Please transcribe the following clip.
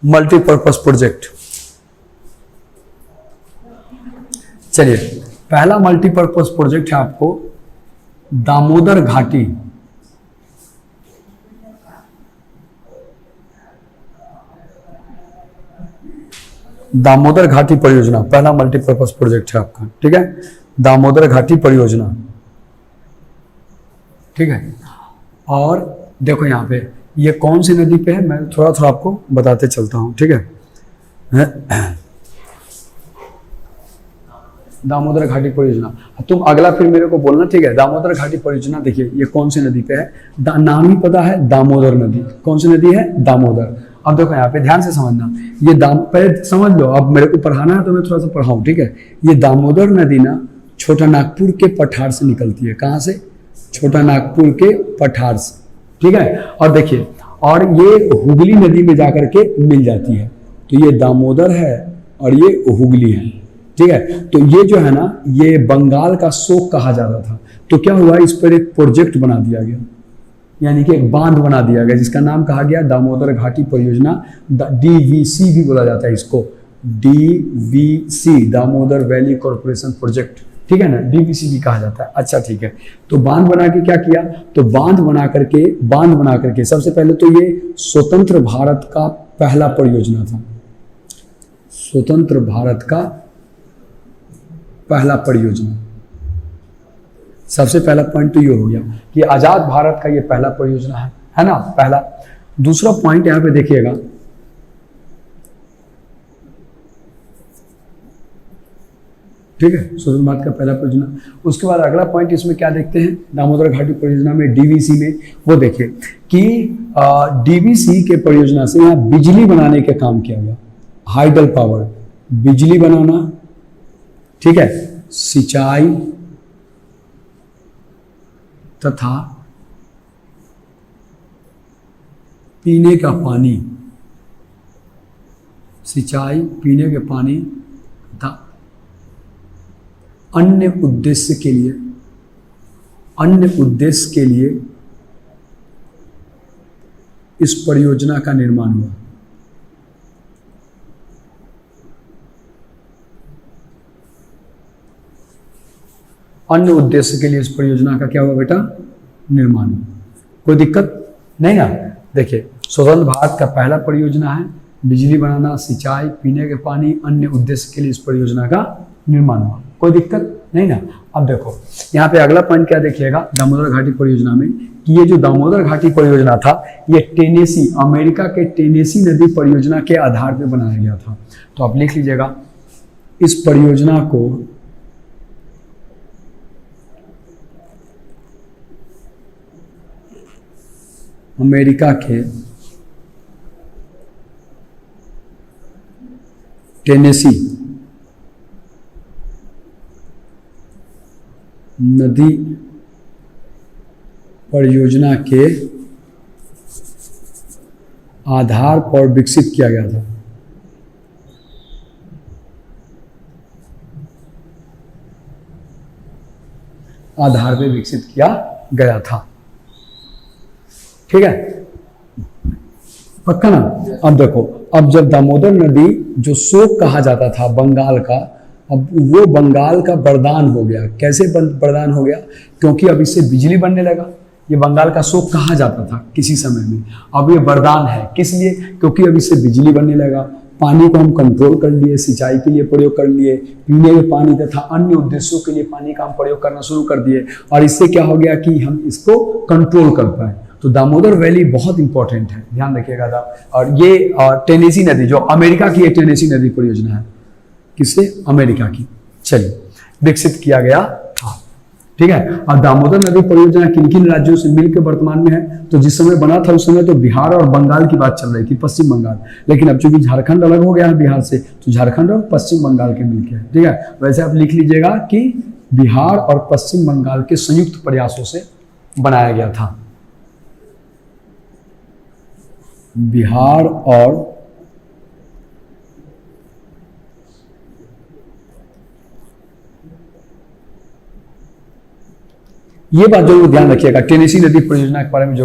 Multipurpose project. चलिए, पहला multipurpose project है आपको दामोदर घाटी। दामोदर घाटी परियोजना पहला मल्टीपर्पज प्रोजेक्ट है आपका, ठीक है, दामोदर घाटी परियोजना, ठीक है। और देखो यहाँ पे ये कौन सी नदी पे है, मैं थोड़ा थोड़ा आपको बताते चलता हूँ, ठीक है। दामोदर घाटी परियोजना, तुम अगला फिर मेरे को बोलना, ठीक है। दामोदर घाटी परियोजना, देखिए ये कौन सी नदी पे है, नाम ही पता है, दामोदर नदी। कौन सी नदी है? दामोदर। अब देखो यहाँ पे ध्यान से समझना, ये पहले समझ लो, अब मेरे को पढ़ाना है तो मैं थोड़ा सा पढ़ाऊँ, ठीक है। ये दामोदर नदी ना छोटा नागपुर के पठार से निकलती है। कहाँ से? छोटा नागपुर के पठार से, ठीक है। और देखिए, और ये हुगली नदी में जाकर के मिल जाती है। तो ये दामोदर है और ये हुगली है, ठीक है। तो ये जो है ना, ये बंगाल का शोक कहा जाता था। तो क्या हुआ, इस पर एक प्रोजेक्ट बना दिया गया, यानी कि एक बांध बना दिया गया, जिसका नाम कहा गया दामोदर घाटी परियोजना। DVC भी बोला जाता है इसको, DVC, Damodar valley corporation project, ठीक है ना, DVC भी कहा जाता है। अच्छा, ठीक है। तो बांध बना के क्या किया, तो बांध बना करके सबसे पहले तो ये स्वतंत्र भारत का पहला परियोजना था। स्वतंत्र भारत का पहला परियोजना, सबसे पहला पॉइंट तो ये हो गया कि आजाद भारत का ये पहला परियोजना है ना, पहला। दूसरा पॉइंट यहां पे देखिएगा, ठीक है, स्वतंत्र भारत का पहला परियोजना। उसके बाद अगला पॉइंट इसमें क्या देखते हैं, दामोदर घाटी परियोजना में DVC में, वो देखिए कि DVC के परियोजना से यहाँ बिजली बनाने का काम किया गया, हाइडल पावर, बिजली बनाना, ठीक है, सिंचाई तथा पीने का पानी, सिंचाई, पीने के पानी तथा अन्य उद्देश्य के लिए इस परियोजना का निर्माण हुआ। अन्य उद्देश्य के लिए इस परियोजना का क्या हुआ बेटा, निर्माण। कोई दिक्कत नहीं ना। देखिए, स्वतंत्र भारत का पहला परियोजना है, बिजली बनाना, सिंचाई, पीने के पानी, अन्य उद्देश्य के लिए इस परियोजना का निर्माण हुआ। कोई दिक्कत नहीं ना। अब देखो यहाँ पे अगला पॉइंट क्या देखिएगा दामोदर घाटी परियोजना में, कि ये जो दामोदर घाटी परियोजना था, ये टेनेसी, अमेरिका के टेनेसी नदी परियोजना के आधार पर बनाया गया था। तो आप लिख लीजिएगा, इस परियोजना को अमेरिका के टेनेसी नदी परियोजना के आधार पर विकसित किया गया था। आधार पर विकसित किया गया था, ठीक है, पक्का ना। अब देखो, अब जब दामोदर नदी जो शोक कहा जाता था बंगाल का, अब वो बंगाल का वरदान हो गया। कैसे वरदान हो गया? क्योंकि अब इससे बिजली बनने लगा। ये बंगाल का शोक कहा जाता था किसी समय में, अब ये वरदान है। किस लिए? क्योंकि अब इससे बिजली बनने लगा, पानी को हम कंट्रोल कर लिए, सिंचाई के लिए प्रयोग कर लिए, पीने के पानी तथा अन्य उद्देश्यों के लिए पानी का हम प्रयोग करना शुरू कर दिए। और इससे क्या हो गया कि हम इसको कंट्रोल कर पाए। तो दामोदर वैली बहुत इंपॉर्टेंट है, ध्यान रखिएगा। और ये टेनेसी नदी, जो अमेरिका की एक टेनेसी नदी परियोजना है, किससे? अमेरिका की। चलिए, विकसित किया गया था, ठीक है। और दामोदर नदी परियोजना किन किन राज्यों से मिलकर वर्तमान में है? तो जिस समय बना था उस समय तो बिहार और बंगाल की बात चल रही थी, पश्चिम बंगाल। लेकिन अब चूंकि झारखंड अलग हो गया है बिहार से, तो झारखंड और पश्चिम बंगाल के मिलकर है, ठीक है। वैसे आप लिख लीजिएगा कि बिहार और पश्चिम बंगाल के संयुक्त प्रयासों से बनाया गया था। बिहार और ये बात जरूर ध्यान रखिएगा, टेनेसी नदी परियोजना के बारे में जरूर